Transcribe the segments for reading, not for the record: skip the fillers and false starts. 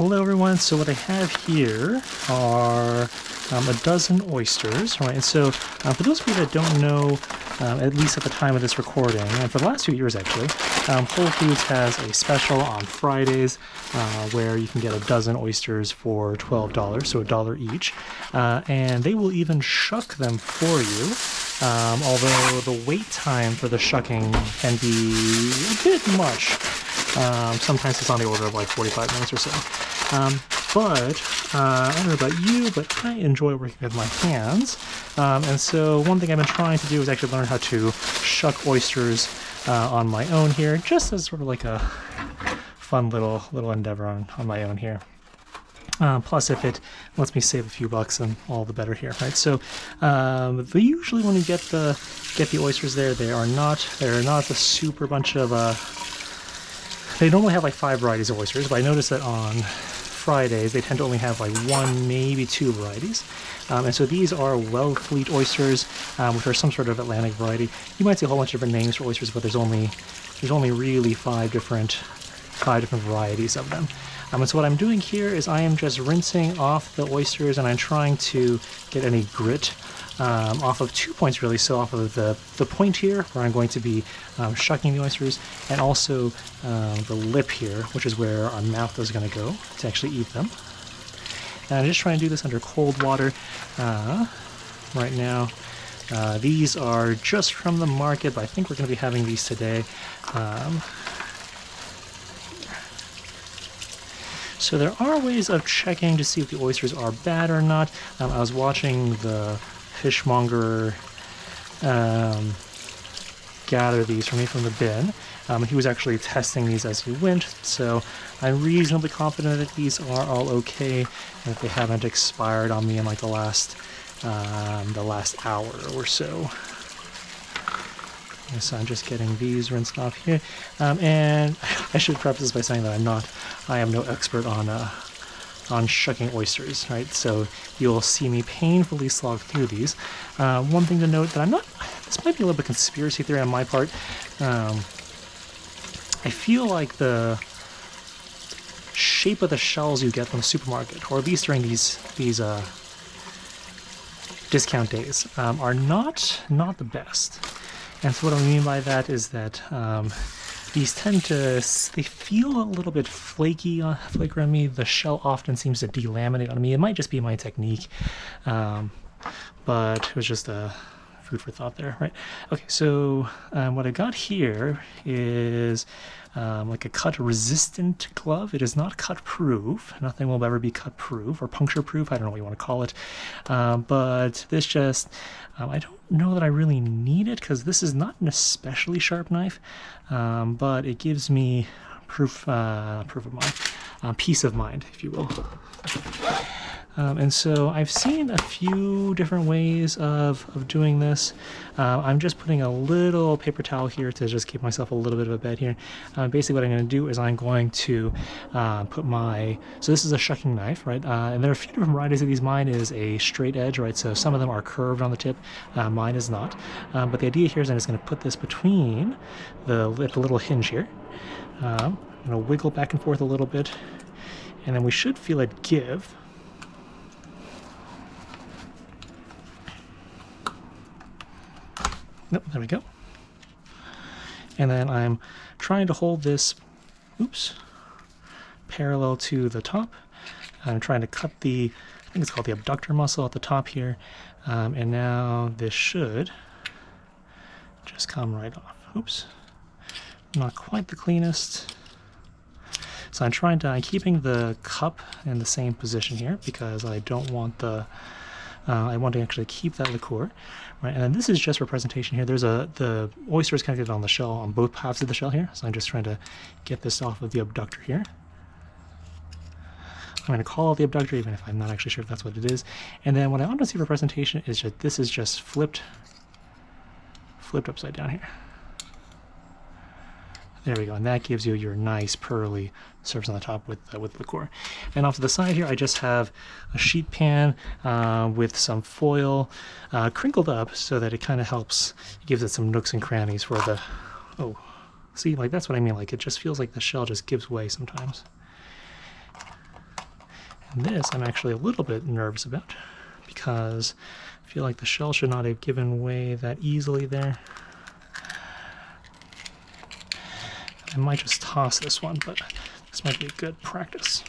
Hello everyone, so what I have here are a dozen oysters, right? And so for those of you that don't know, at least at the time of this recording, and for the last few years actually, Whole Foods has a special on Fridays where you can get a dozen oysters for $12, so $1 each, and they will even shuck them for you. Although the wait time for the shucking can be a bit much. Sometimes it's on the order of like 45 minutes or so. But I don't know about you, but I enjoy working with my hands. And so one thing I've been trying to do is actually learn how to shuck oysters on my own here, just as sort of like a fun little endeavor on my own here. Plus, if it lets me save a few bucks, then all the better here, right? So, usually when you get the oysters there, they're not a super bunch of. They normally have like 5 varieties of oysters, but I noticed that on Fridays they tend to only have like 1, maybe 2 varieties. And so these are Wellfleet oysters, which are some sort of Atlantic variety. You might see a whole bunch of different names for oysters, but there's only really 5 different varieties of them. And so what I'm doing here is I am just rinsing off the oysters, and I'm trying to get any grit off of 2 points really. So off of the point here where I'm going to be shucking the oysters, and also the lip here, which is where our mouth is going to go to actually eat them. And I'm just trying to do this under cold water right now. These are just from the market, but I think we're going to be having these today. So there are ways of checking to see if the oysters are bad or not. I was watching the fishmonger gather these for me from the bin. He was actually testing these as he went, so I'm reasonably confident that these are all okay, and that they haven't expired on me in like the last hour or so. So I'm just getting these rinsed off here, and I should preface this by saying that I am no expert on shucking oysters, right? So you'll see me painfully slog through these. One thing to note that this might be a little bit conspiracy theory on my part. I feel like the shape of the shells you get from the supermarket, or at least during these discount days, are not the best. And so what I mean by that is that these they feel a little bit flaky on me. The shell often seems to delaminate on me. It might just be my technique, but it was just a food for thought there, right? Okay, so what I got here is like a cut-resistant glove. It is not cut-proof. Nothing will ever be cut-proof or puncture-proof. I don't know what you want to call it. But this just, I don't know that I really need it, because this is not an especially sharp knife, but it gives me proof of mind, peace of mind, if you will. And so I've seen a few different ways of doing this. I'm just putting a little paper towel here to just give myself a little bit of a bed here. Basically what I'm going to do is I'm going to put so this is a shucking knife, right? And there are a few different varieties of these. Mine is a straight edge, right? So some of them are curved on the tip. Mine is not. But the idea here is I'm just going to put this between the little hinge here. I'm going to wiggle back and forth a little bit, and then we should feel it give. Nope, there we go. And then I'm trying to hold this, parallel to the top. I'm trying to cut I think it's called the abductor muscle at the top here. And now this should just come right off. Oops. Not quite the cleanest. So I'm keeping the cup in the same position here, because I don't want I want to actually keep that liqueur, right? And then this is just for presentation here. There's the oyster is connected on the shell, on both halves of the shell here. So I'm just trying to get this off of the abductor here. I'm going to call it the abductor, even if I'm not actually sure if that's what it is. And then what I want to see for presentation is this is just flipped upside down here. There we go, and that gives you your nice pearly surface on the top with liqueur. And off to the side here, I just have a sheet pan with some foil crinkled up so that it kind of helps, gives it some nooks and crannies for see, like that's what I mean. Like it just feels like the shell just gives way sometimes. And this I'm actually a little bit nervous about because I feel like the shell should not have given way that easily there. I might just toss this one, but this might be a good practice.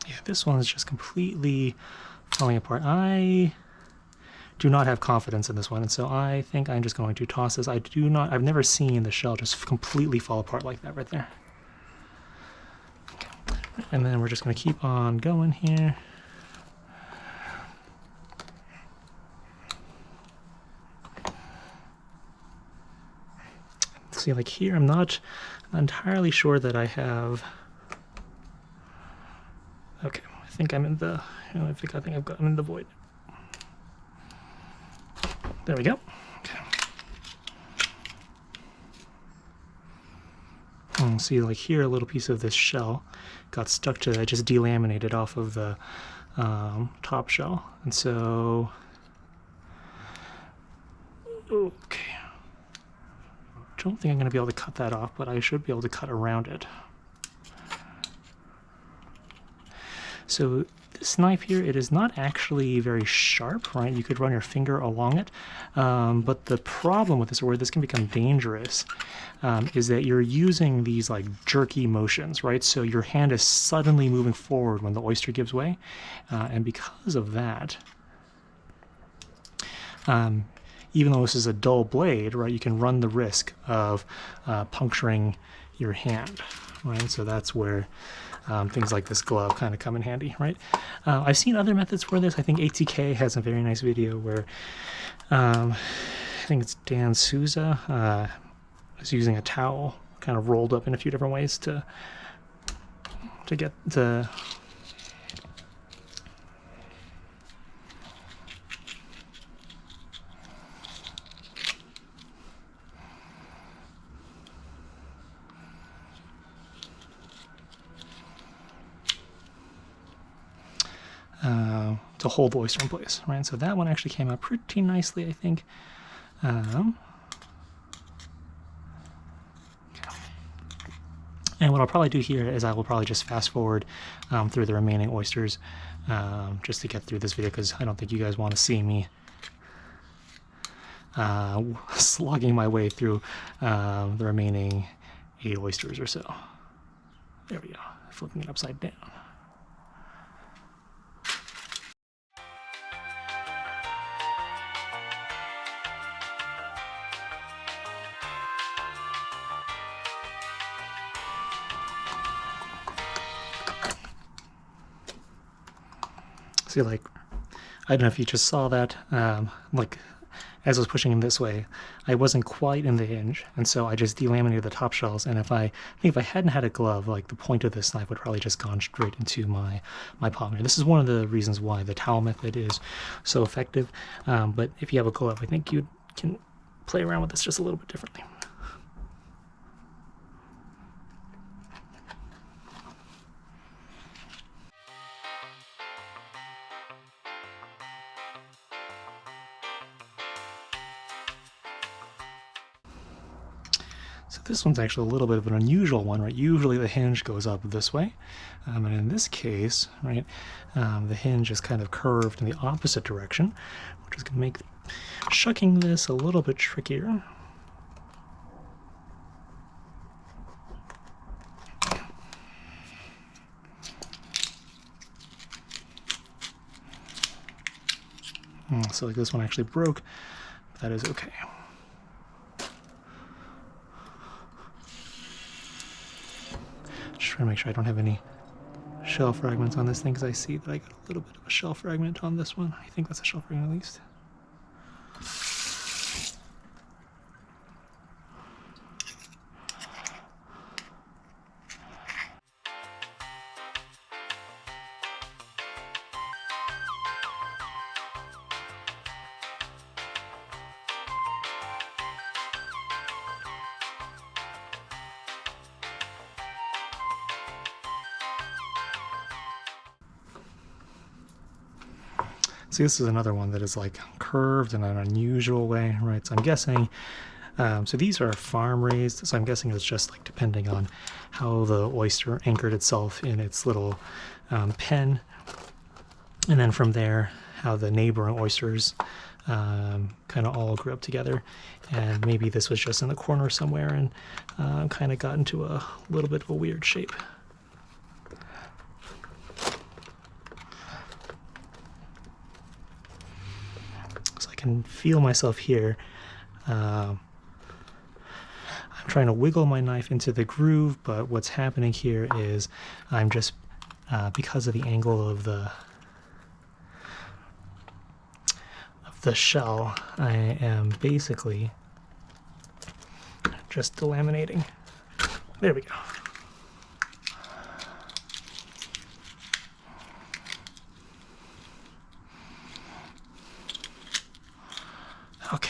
Yeah, this one is just completely falling apart. I do not have confidence in this one, and so I think I'm just going to toss this. I've never seen the shell just completely fall apart like that right there. Okay. And then we're just going to keep on going here. See, like here, I'm not entirely sure that I have. Okay, I think I'm in the. I think I'm in the void. There we go. Okay. And see, like here, a little piece of this shell got stuck to it. I just delaminated off of the top shell, and so. Okay. Don't think I'm going to be able to cut that off, but I should be able to cut around it. So this knife here, it is not actually very sharp, right? You could run your finger along it, but the problem with this, or where this can become dangerous, is that you're using these like jerky motions, right? So your hand is suddenly moving forward when the oyster gives way, and because of that, even though this is a dull blade, right, you can run the risk of puncturing your hand, right? So that's where things like this glove kind of come in handy, right? I've seen other methods for this. I think ATK has a very nice video where I think it's Dan Souza is using a towel kind of rolled up in a few different ways to get the to hold the oyster in place, right? So that one actually came out pretty nicely, I think. Okay. And what I'll probably do here is I will probably just fast forward through the remaining oysters just to get through this video, because I don't think you guys want to see me slogging my way through the remaining 8 oysters or so. There we go, flipping it upside down. See, like, I don't know if you just saw that, like, as I was pushing him this way, I wasn't quite in the hinge, and so I just delaminated the top shells, and I think if I hadn't had a glove, like, the point of this knife would probably just gone straight into my palm here. This is one of the reasons why the towel method is so effective, but if you have a glove, I think you can play around with this just a little bit differently. So this one's actually a little bit of an unusual one, right? Usually the hinge goes up this way, and in this case, right, the hinge is kind of curved in the opposite direction, which is going to make shucking this a little bit trickier. So like this one actually broke, but that is okay. Just trying to make sure I don't have any shell fragments on this thing, because I see that I got a little bit of a shell fragment on this one. I think that's a shell fragment at least. See, this is another one that is like curved in an unusual way, right? So I'm guessing So these are farm raised, so I'm guessing it's just like depending on how the oyster anchored itself in its little pen, and then from there how the neighboring oysters kind of all grew up together, and maybe this was just in the corner somewhere and kind of got into a little bit of a weird shape. So I can feel myself here. I'm trying to wiggle my knife into the groove, but what's happening here is I'm just, because of the angle of the shell, I am basically just delaminating. There we go. Okay.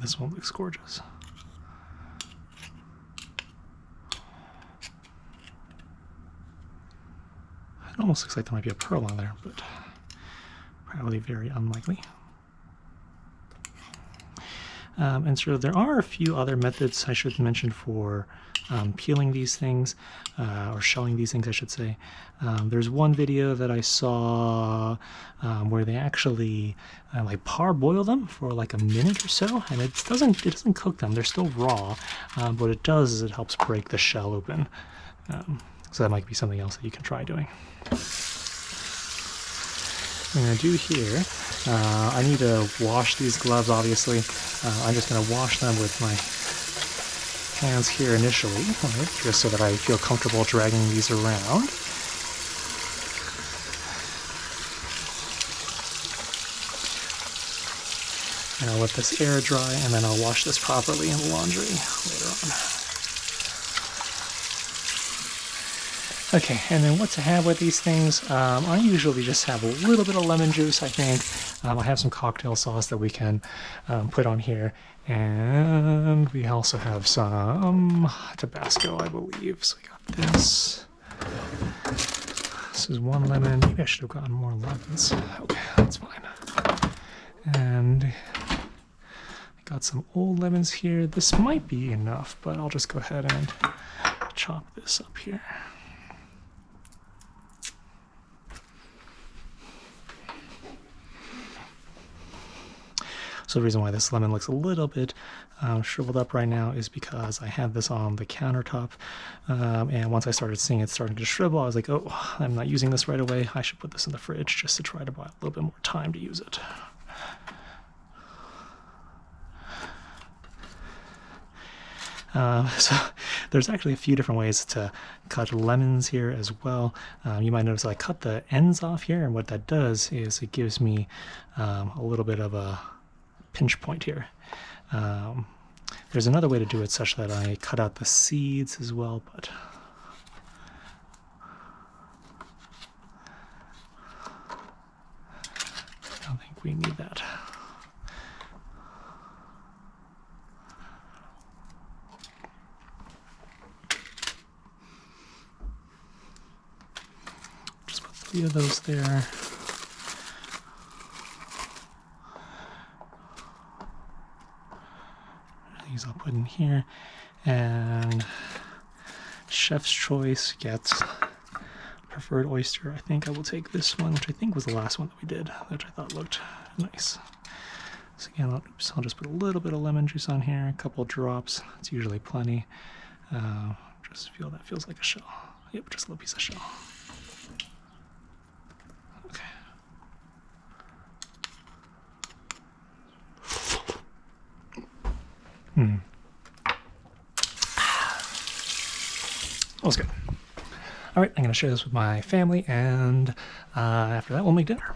This one looks gorgeous. It almost looks like there might be a pearl on there, but probably very unlikely. And so there are a few other methods I should mention for peeling these things, or shelling these things, I should say. There's one video that I saw where they actually like parboil them for like a minute or so, and it doesn't cook them. They're still raw. What it does is it helps break the shell open. So that might be something else that you can try doing. What I'm going to do here, I need to wash these gloves, obviously. I'm just going to wash them with my hands here initially, right, just so that I feel comfortable dragging these around. And I'll let this air dry, and then I'll wash this properly in the laundry later on. Okay, and then what to have with these things, I usually just have a little bit of lemon juice, I think. I have some cocktail sauce that we can put on here, and we also have some Tabasco, I believe. So we got this. This is one lemon. Maybe I should have gotten more lemons. Okay, that's fine. And I got some old lemons here. This might be enough, but I'll just go ahead and chop this up here. So the reason why this lemon looks a little bit shriveled up right now is because I had this on the countertop, and once I started seeing it starting to shrivel, I was like, oh, I'm not using this right away. I should put this in the fridge just to try to buy a little bit more time to use it. So there's actually a few different ways to cut lemons here as well. You might notice I cut the ends off here, and what that does is it gives me a little bit of a pinch point here. There's another way to do it such that I cut out the seeds as well, but I don't think we need that. Just put 3 of those there. These I'll put in here, and chef's choice gets preferred oyster. I think I will take this one, which I think was the last one that we did, which I thought looked nice. So again, I'll just put a little bit of lemon juice on here, a couple drops. It's usually plenty. Just feel that feels like a shell. Yep, just a little piece of shell. Okay. That was good. All right, I'm going to share this with my family, and after that, we'll make dinner.